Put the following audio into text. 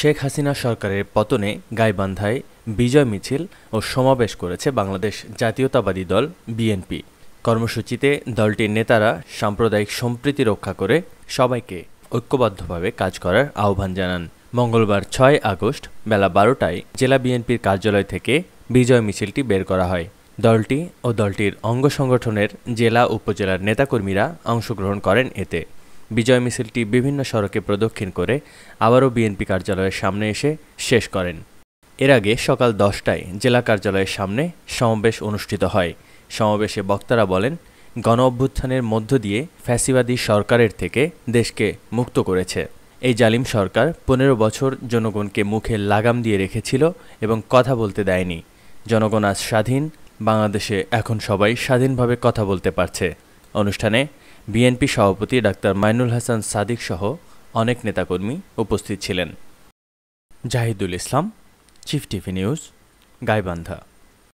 শেখ হাসিনা সরকারের পতনে গাইবান্ধায় বিজয় মিছিল ও সমাবেশ করেছে বাংলাদেশ জাতীয়তাবাদী দল বিএনপি। কর্মসূচিতে দলটির নেতারা সাম্প্রদায়িক সম্প্রীতি রক্ষা করে সবাইকে ঐক্যবদ্ধভাবে কাজ করার আহ্বান জানান। মঙ্গলবার ৬ আগস্ট বেলা ১২টায় জেলা বিএনপির কার্যালয় থেকে বিজয় মিছিলটি বের করা হয়। দলটি ও দলটির অঙ্গ সংগঠনের জেলা উপজেলার নেতাকর্মীরা অংশগ্রহণ করেন এতে। বিজয় মিছিলটি বিভিন্ন সড়কে প্রদক্ষিণ করে আবারও বিএনপি কার্যালয়ের সামনে এসে শেষ করেন। এর আগে সকাল ১০টায় জেলা কার্যালয়ের সামনে সমাবেশ অনুষ্ঠিত হয়। সমাবেশে বক্তারা বলেন, গণ অভ্যুত্থানের মধ্য দিয়ে ফ্যাসিবাদী সরকারের থেকে দেশকে মুক্ত করেছে। এই জালিম সরকার ১৫ বছর জনগণকে মুখে লাগাম দিয়ে রেখেছিল এবং কথা বলতে দেয়নি। জনগণ আজ স্বাধীন, বাংলাদেশে এখন সবাই স্বাধীনভাবে কথা বলতে পারছে। অনুষ্ঠানে বিএনপি সভাপতি ডাক্তার মাইনুল হাসান সাদিক সহ অনেক নেতাকর্মী উপস্থিত ছিলেন। জাহিদুল ইসলাম, চিফ টিভি নিউজ, গাইবান্ধা।